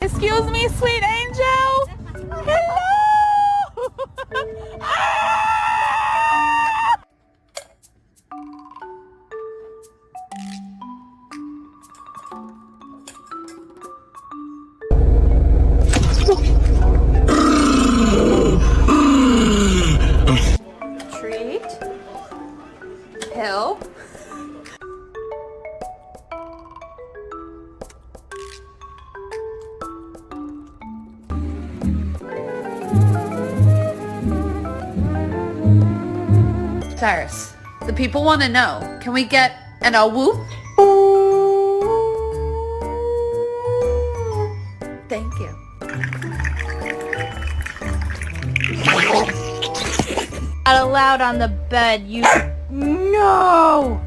Excuse me, sweet angel. Hello. Treat. Pill. Cyrus, the people want to know. Can we get an a whoop? Thank you. Not allowed on the bed, you... No!